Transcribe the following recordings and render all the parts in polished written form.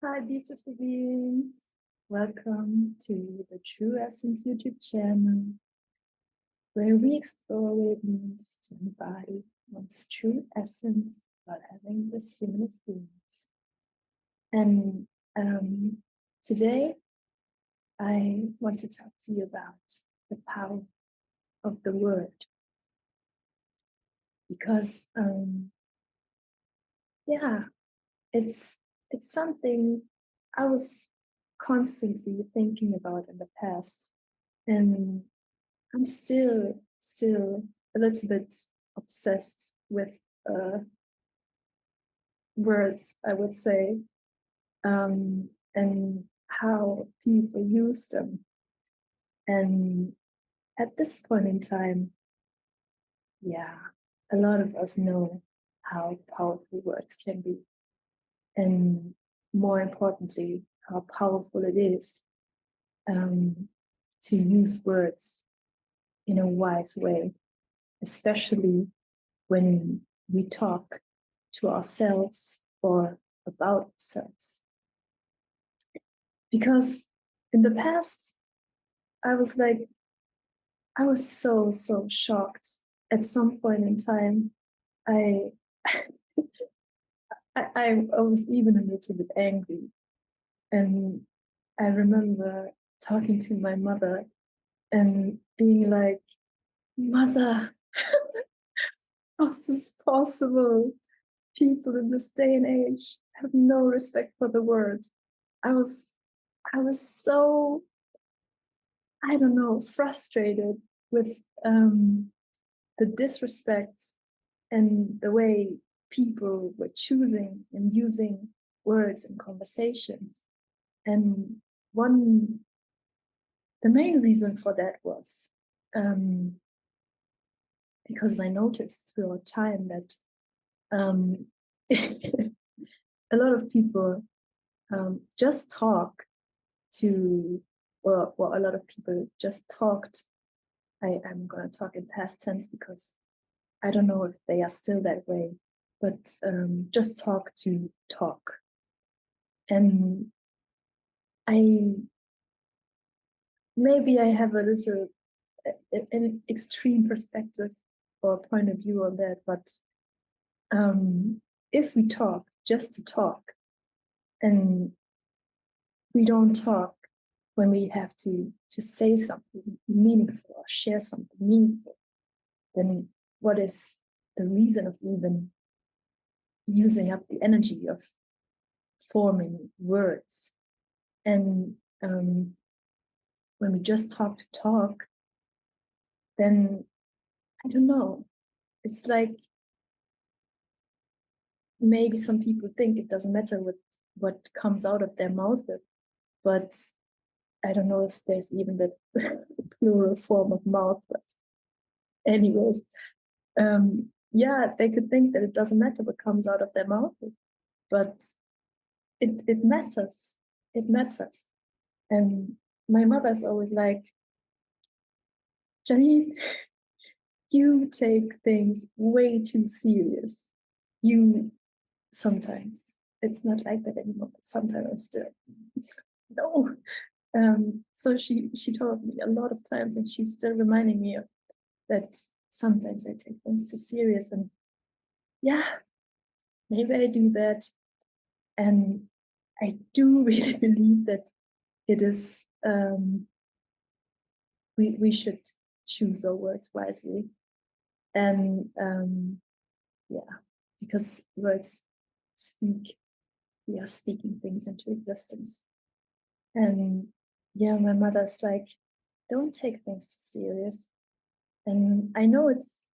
Hi, beautiful beings. Welcome to the True Essence YouTube channel, where we explore what it means to embody one's true essence while having this human experience. And today, I want to talk to you about the power of the word, because yeah, it's something I was constantly thinking about in the past, and I'm still a little bit obsessed with words, I would say, and how people use them. And at this point in time, yeah, a lot of us know how powerful words can be, and more importantly, how powerful it is to use words in a wise way, especially when we talk to ourselves or about ourselves. Because in the past, I was like, I was so shocked. At some point in time, I, I was even a little bit angry. And I remember talking to my mother and being like, Mother, how is this possible? People in this day and age have no respect for the word. I was I was so, I don't know, frustrated with the disrespect and the way people were choosing and using words in conversations. And one, the main reason for that was um, because I noticed throughout time that um, a lot of people just talk to, or a lot of people just talked. I'm going to talk in past tense because I don't know if they are still that way, but just talk to talk. And I, maybe I have a little, an extreme perspective or point of view on that, but if we talk just to talk, and we don't talk when we have to say something meaningful or share something meaningful, then what is the reason of even using up the energy of forming words? And when we just talk to talk, then I don't know. It's like maybe some people think it doesn't matter what comes out of their mouth, but I don't know if there's even the plural form of mouth. But anyways, yeah, they could think that it doesn't matter what comes out of their mouth, but it matters. It matters. And my mother's always like, Janine, you take things way too serious. You sometimes, it's not like that anymore, but sometimes I'm still, no. So she told me a lot of times, and she's still reminding me of that sometimes I take things too serious. And yeah, maybe I do that. And I do really believe that it is, we should choose our words wisely. And yeah, because words speak, we are speaking things into existence. And yeah, my mother's like, don't take things too serious. And I know it's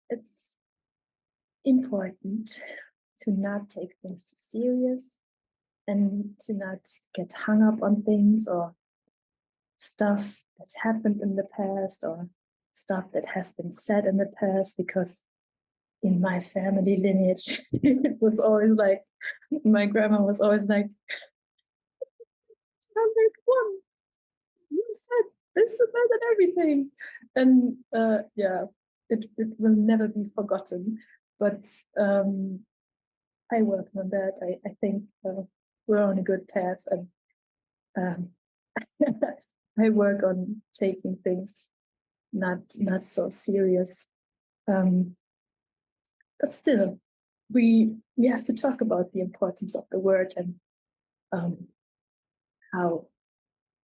important to not take things too serious and to not get hung up on things or stuff that happened in the past or stuff that has been said in the past, because in my family lineage it was always like, my grandma was always like, I'm like, what? You said this and that and everything. And yeah, it will never be forgotten. But I worked on that. I think we're on a good path, and um, I work on taking things not so serious. Um, but still, we have to talk about the importance of the word and um, how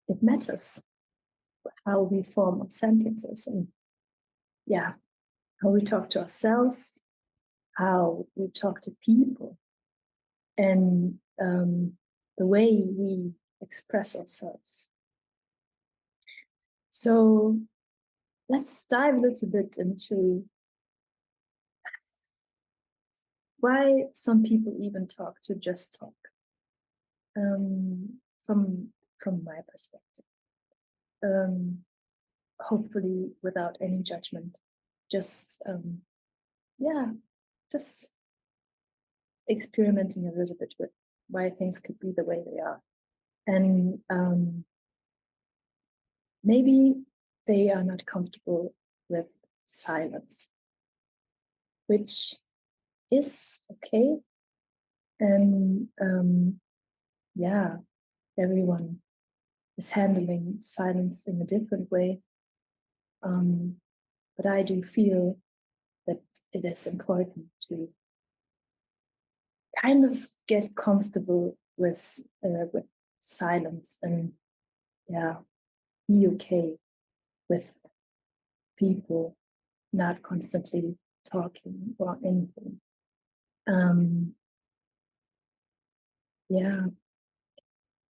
it matters, how we form our sentences, and yeah, how we talk to ourselves, how we talk to people, and the way we express ourselves. So let's dive a little bit into why some people even talk to just talk. From my perspective, hopefully without any judgment, just yeah, just experimenting a little bit with why things could be the way they are, and maybe they are not comfortable with silence, which is okay, and yeah, everyone is handling silence in a different way. But I do feel that it is important to kind of get comfortable with silence, and yeah, be okay with people not constantly talking or anything. Yeah,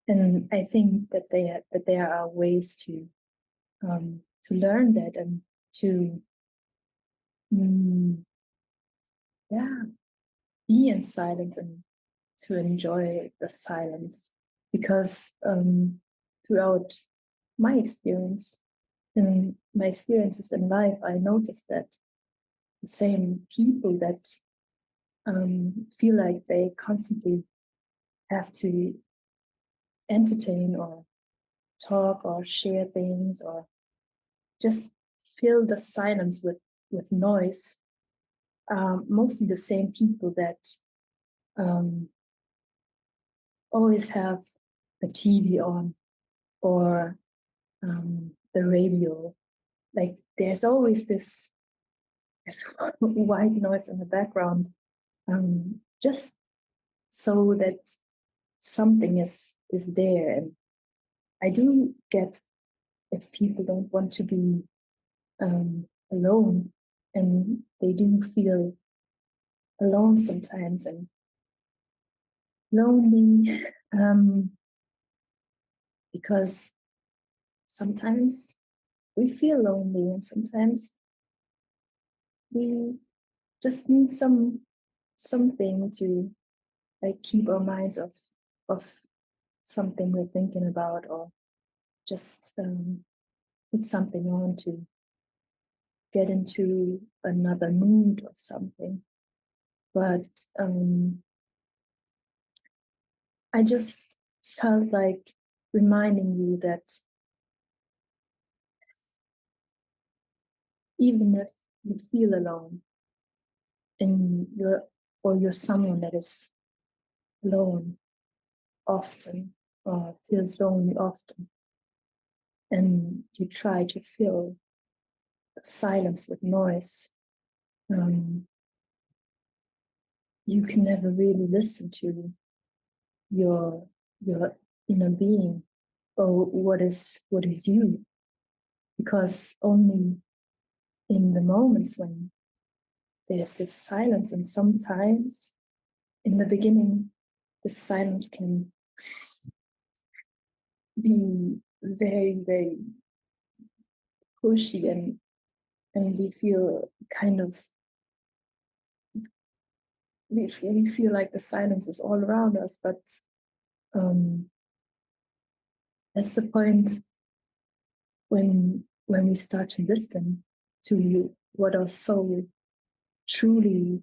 and I think that there are ways to learn that, and to yeah, be in silence and to enjoy the silence, because throughout my experience in my experiences in life, I noticed that the same people that feel like they constantly have to entertain or talk or share things or just fill the silence with noise, mostly the same people that um, always have the TV on, or the radio. Like there's always this white noise in the background, just so that something is there. And I do get if people don't want to be alone, and they do feel alone sometimes and lonely, because sometimes we feel lonely, and sometimes we just need something to like keep our minds of something we're thinking about, or just put something on to get into another mood or something. But I just felt like reminding you that even if you feel alone, and you're someone that is alone often, or feels lonely often, and you try to fill the silence with noise, you can never really listen to your your inner being, or what is you, because only in the moments when there's this silence, and sometimes in the beginning the silence can be very, very pushy, and we feel kind of we feel like the silence is all around us, but um, that's the point when we start to listen to what our soul truly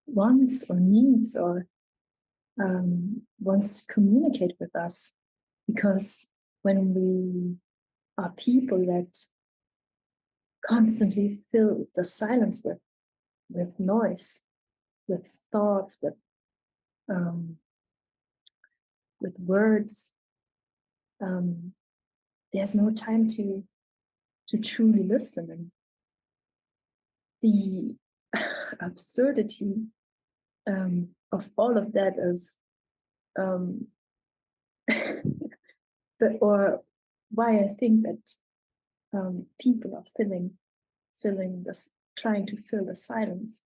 wants or needs, or wants to communicate with us. Because when we are people that constantly fill the silence with noise, with thoughts, with um, with words. There's no time to truly listen. And the absurdity of all of that is um, or why I think that people are filling this, trying to fill the silence,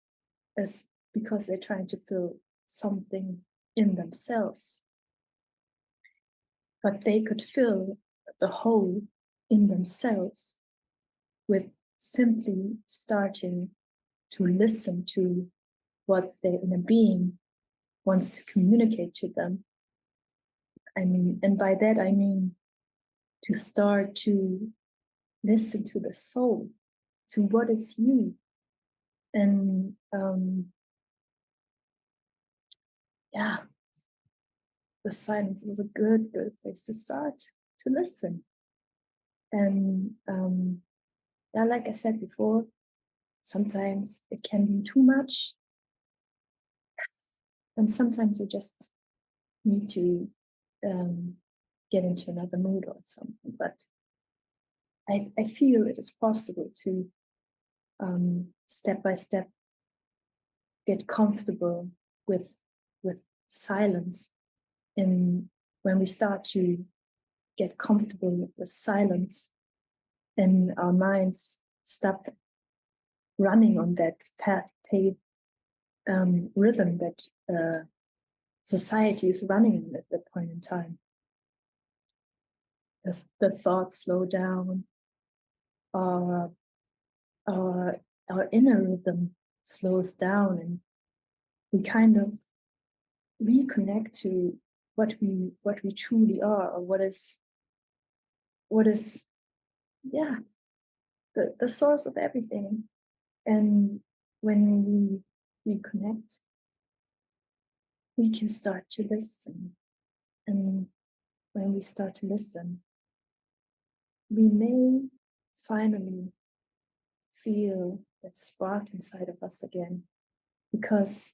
is because they're trying to fill something in themselves. But they could fill the hole in themselves with simply starting to listen to what their inner being wants to communicate to them. I mean, and by that I mean to start to listen to the soul, to what is you. And yeah, the silence is a good place to start to listen. And yeah, like I said before, sometimes it can be too much, and sometimes we just need to get into another mood or something. But I feel it is possible to step by step get comfortable with silence. And when we start to get comfortable with silence, and our minds stop running on that fast-paced rhythm that society is running at that point in time. The thoughts slow down, our, our inner rhythm slows down, and we kind of reconnect to what we truly are, or what is yeah, the source of everything. And when we reconnect, we can start to listen. And when we start to listen, we may finally feel that spark inside of us again. Because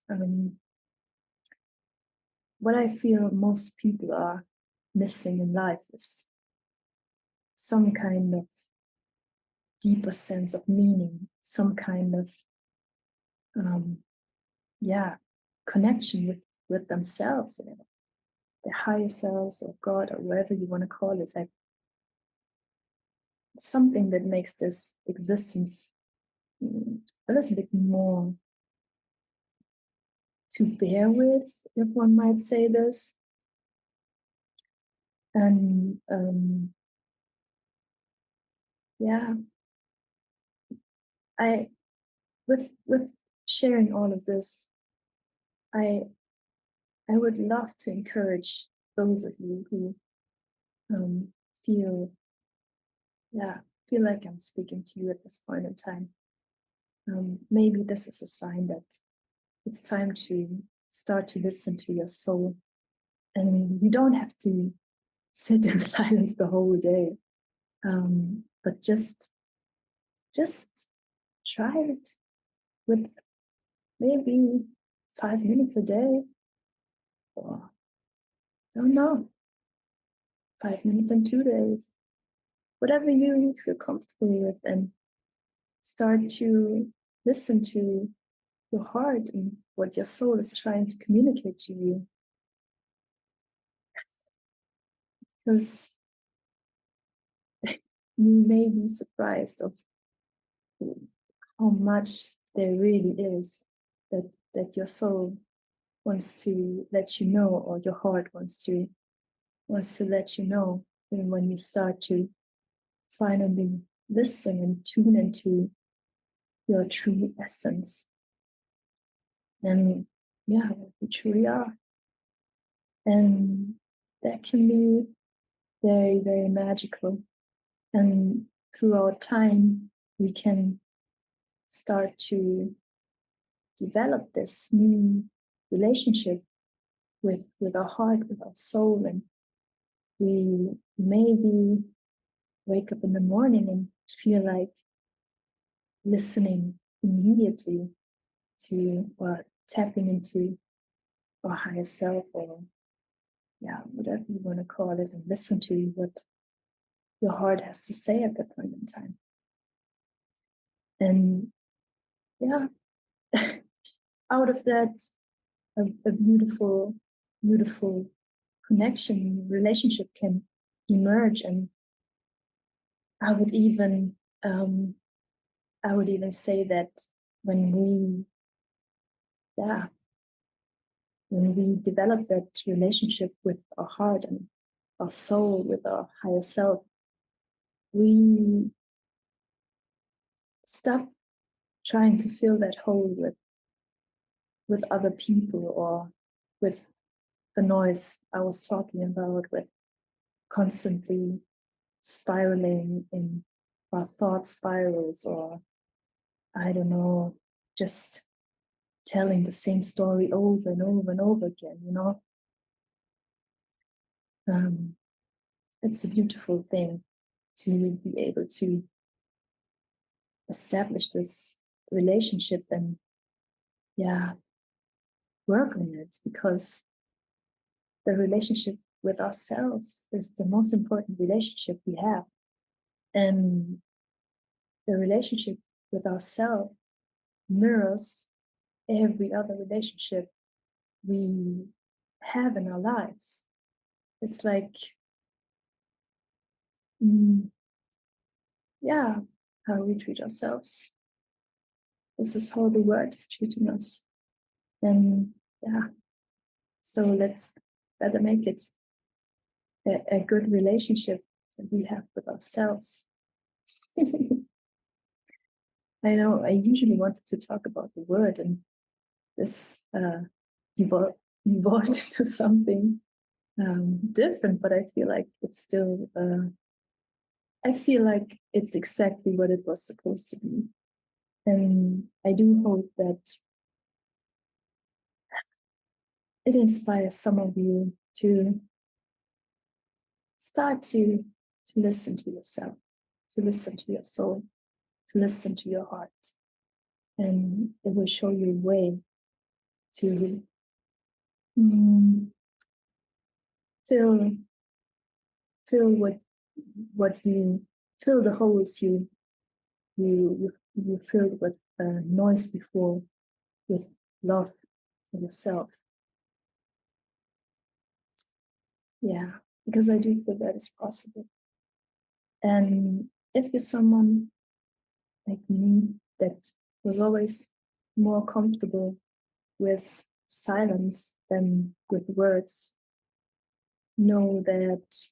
what I feel most people are missing in life is some kind of deeper sense of meaning, some kind of connection with themselves, their higher selves or God or whatever you want to call it, like something that makes this existence a little bit more to bear with, if one might say this. And yeah, I with sharing all of this, I would love to encourage those of you who feel feel like I'm speaking to you at this point in time. Maybe this is a sign that it's time to start to listen to your soul. And you don't have to sit in silence the whole day, but just try it with maybe 5 minutes a day, or don't know, 5 minutes in 2 days, whatever you feel comfortable with, and start to listen to your heart and what your soul is trying to communicate to you. Because you may be surprised of how much there really is that your soul wants to let you know, or your heart wants to let you know. And when you start to finally listen and tune into your true essence, then we truly are. And that can be very, very magical. And throughout time, we can start to develop this new relationship with our heart, with our soul. And we maybe wake up in the morning and feel like listening immediately to, or tapping into our higher self, or yeah, whatever you want to call it, and listen to what your heart has to say at that point in time. And yeah, out of that, a beautiful, beautiful connection, relationship can emerge. And I would even, um, I would even say that when we, yeah, when we develop that relationship with our heart and our soul, with our higher self, we stop trying to fill that hole with other people or with the noise I was talking about, with constantly spiraling in our thought spirals, or I don't know, just telling the same story over and over and over again, you know. It's a beautiful thing to be able to establish this relationship and, yeah, work on it, because the relationship with ourselves is the most important relationship we have. And the relationship with ourselves mirrors every other relationship we have in our lives. It's like, mm, yeah, how we treat ourselves. This is how the world is treating us. And yeah, so let's better make it a good relationship that we have with ourselves. I know I usually wanted to talk about the word, and this evolved into something different, but I feel like it's still, I feel like it's exactly what it was supposed to be. And I do hope that it inspires some of you to start to listen to yourself, to listen to your soul, to listen to your heart. And it will show you a way to fill fill what you fill the holes you filled with noise before, with love for yourself. Yeah, because I do feel that is possible. And if you're someone like me that was always more comfortable with silence than with words, know that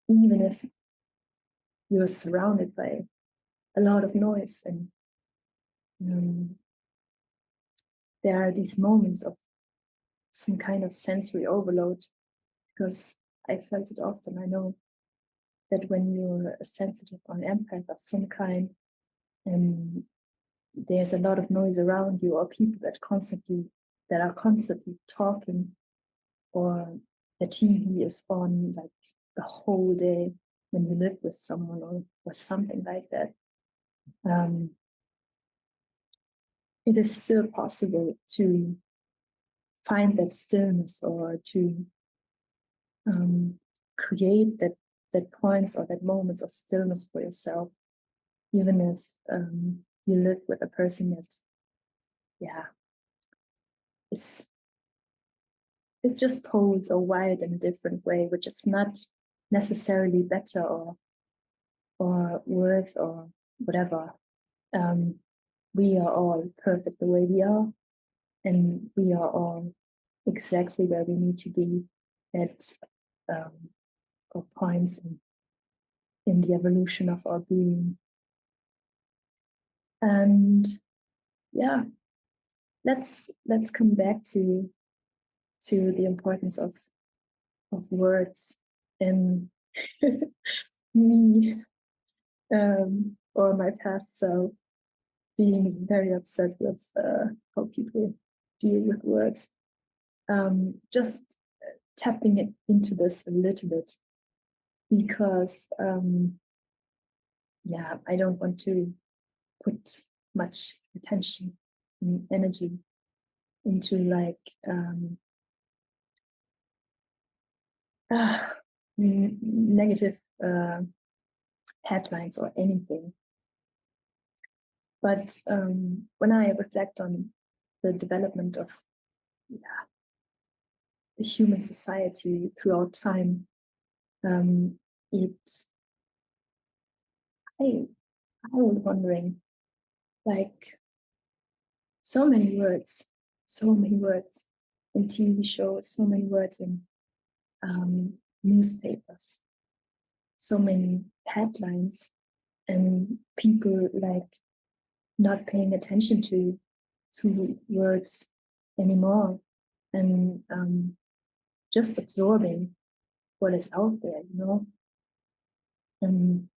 even if you're surrounded by a lot of noise, and there are these moments of some kind of sensory overload, because I felt it often. I know that when you're a sensitive or an empath of some kind, and there's a lot of noise around you, or people that are constantly talking, or the TV is on like the whole day when you live with someone, or something like that. It is still possible to find that stillness, or to create that points or that moments of stillness for yourself, even if you live with a person that, yeah, is just poles or wired in a different way, which is not necessarily better or worth or whatever. We are all perfect the way we are, and we are all exactly where we need to be at or points in the evolution of our being. And yeah, let's come back to the importance of words in me, or my past self being very upset with how people deal with words. Just tapping it into this a little bit, because yeah, I don't want to put much attention and energy into like negative headlines or anything. But when I reflect on the development of the human society throughout time, it I was wondering, like, so many words in TV shows, so many words in newspapers, so many headlines, and people like not paying attention to words anymore, and just absorbing what is out there, you know. And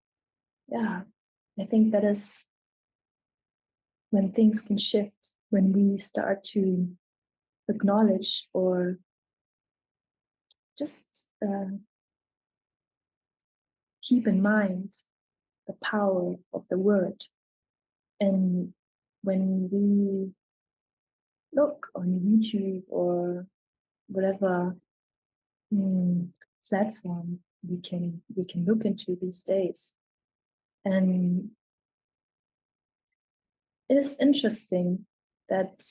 yeah, I think that is when things can shift, when we start to acknowledge or just keep in mind the power of the word. And when we look on YouTube or whatever platform we can look into these days, and it is interesting that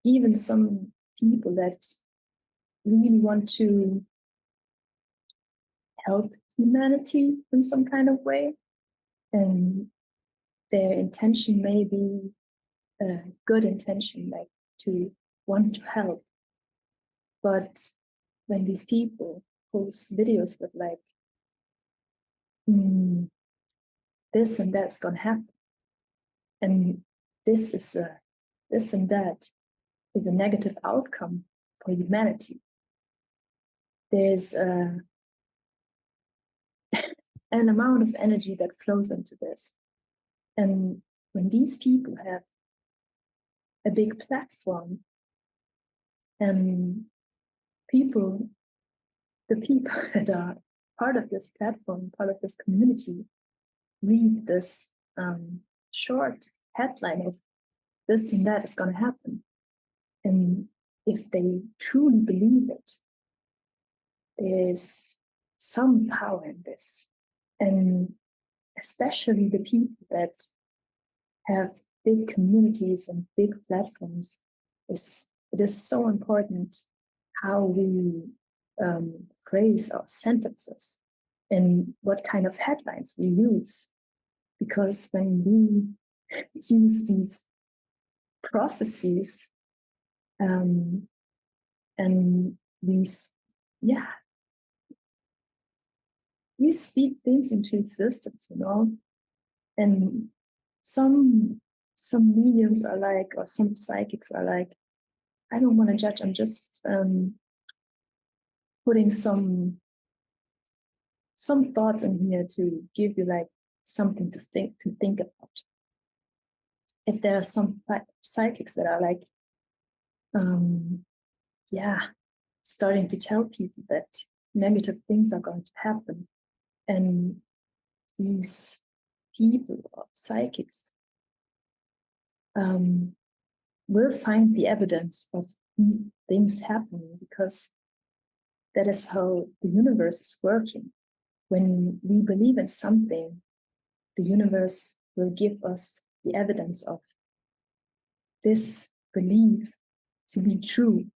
even some people that really want to help humanity in some kind of way, and their intention may be a good intention, like to want to help. But when these people post videos with like, this and that's gonna happen, and this and that is a negative outcome for humanity, there's an amount of energy that flows into this. And when these people have a big platform, and the people that are part of this platform, part of this community, read this short headline of this and that is going to happen. And if they truly believe it, there's some power in this. And especially the people that have big communities and big platforms, it is so important how we phrase our sentences and what kind of headlines we use. Because when we use these prophecies and we speak things into existence, you know, and some mediums are like, or some psychics are like, I don't want to judge, I'm just putting some thoughts in here to give you like something to think about. If there are some psychics that are like starting to tell people that negative things are going to happen, and these people or psychics will find the evidence of these things happening, because that is how the universe is working. When we believe in something, the universe will give us the evidence of this belief to be true.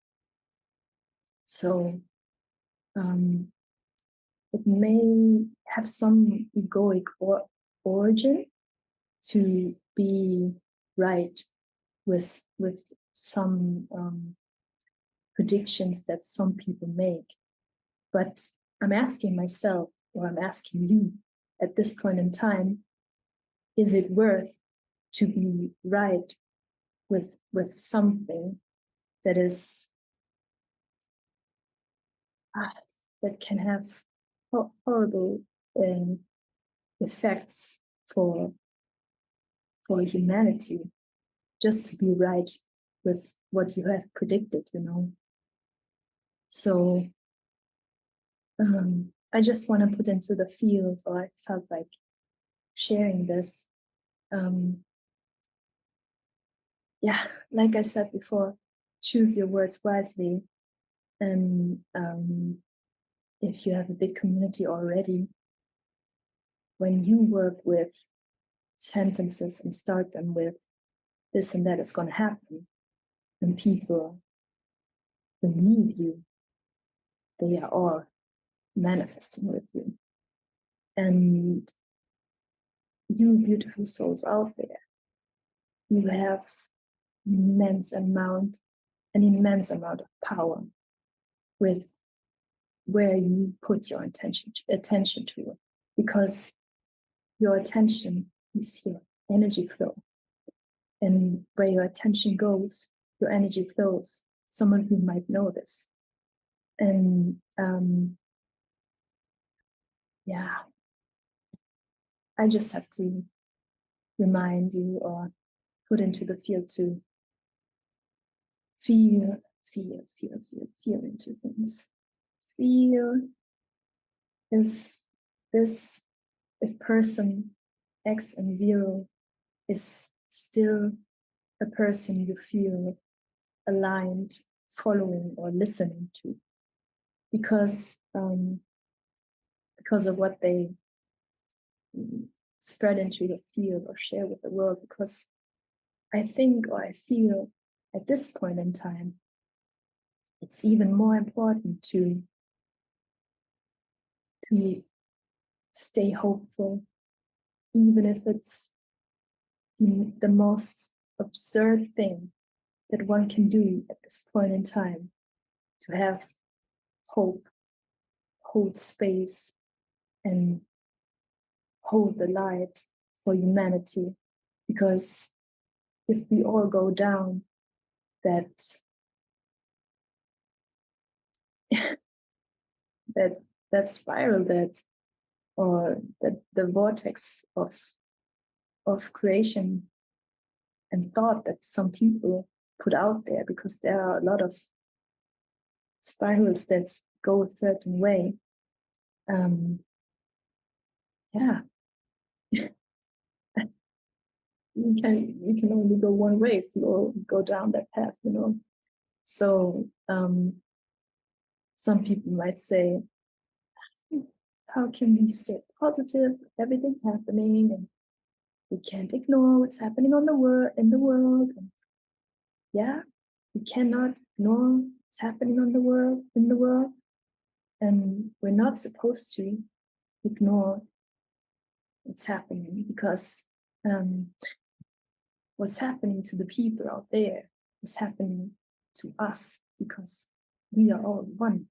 So it may have some egoic origin to be right with some predictions that some people make. But I'm asking myself, or I'm asking you at this point in time, is it worth to be right with something that is that can have horrible effects for humanity, just to be right with what you have predicted, you know? So I just want to put into the field, or I felt like sharing this. Like I said before, choose your words wisely. And if you have a big community already, when you work with sentences and start them with this and that is going to happen, and people believe you, they are all manifesting with you. And you beautiful souls out there, you have an immense amount of power with where you put your attention to, because your attention is your energy flow. And where your attention goes, your energy flows. Some of you might know this. And yeah, I just have to remind you or put into the field to feel into things. Feel if person X and 0 is still a person you feel aligned, following or listening to, because of what they spread into the field or share with the world. Because I think, or I feel at this point in time, it's even more important to stay hopeful, even if it's the most absurd thing that one can do at this point in time, to have hope, hold space, and hold the light for humanity. Because if we all go down that that spiral, or the vortex of creation and thought that some people put out there, because there are a lot of spirals that go a certain way. Yeah, you can only go one way if you go down that path, So some people might say, how can we stay positive with everything happening, and we can't ignore what's happening in the world? And yeah, we cannot ignore what's happening in the world, and we're not supposed to ignore what's happening, because what's happening to the people out there is happening to us, because we are all one.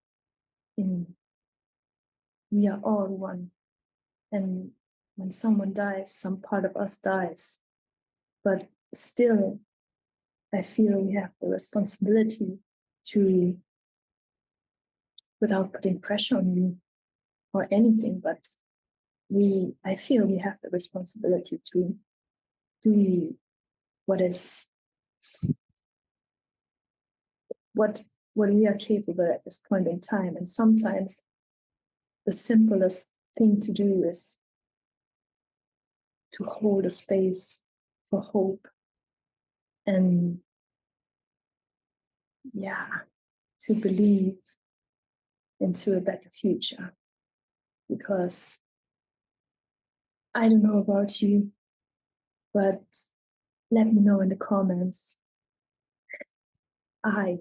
We are all one. And when someone dies, some part of us dies. But still, I feel we have the responsibility to, without putting pressure on you or anything, but I feel we have the responsibility to do what we are capable at this point in time. And sometimes the simplest thing to do is to hold a space for hope, and to believe into a better future. Because I don't know about you, but let me know in the comments. I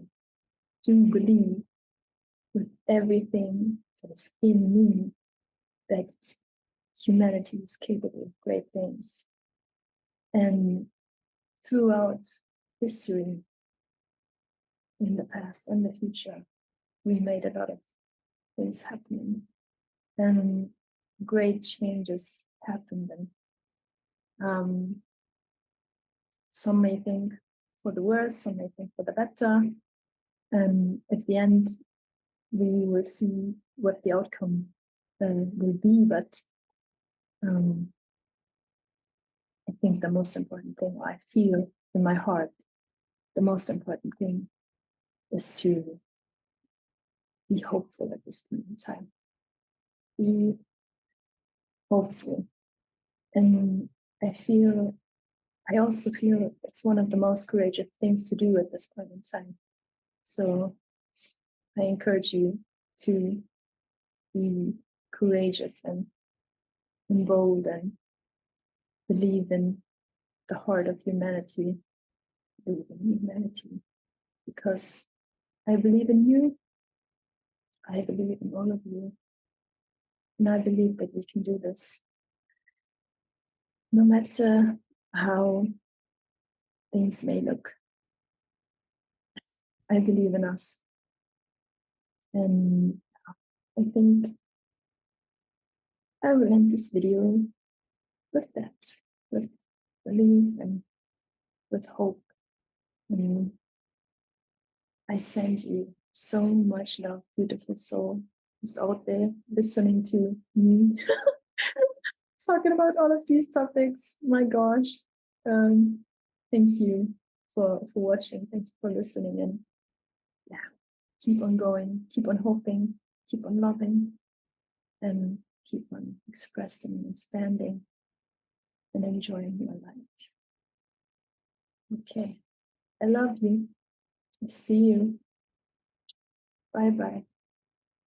do believe with everything that is in me that humanity is capable of great things. And throughout history, in the past and the future, we made a lot of things happening, and great changes happened. And some may think for the worse, some may think for the better. And at the end, we will see what the outcome will be. But I think the most important thing I feel in my heart, the most important thing is to be hopeful at this point in time. Be hopeful. And I also feel it's one of the most courageous things to do at this point in time. So I encourage you to be courageous and bold and believe in the heart of humanity, believe in humanity, because I believe in you, I believe in all of you, and I believe that we can do this. No matter how things may look, I believe in us. And I think I will end this video with that, with belief and with hope. And I send you so much love, beautiful soul, who's out there listening to me talking about all of these topics. My gosh. Thank you for watching. Thank you for listening. And yeah, keep on going, keep on hoping, keep on loving, and keep on expressing, expanding, and enjoying your life. Okay. I love you. See you. Bye bye.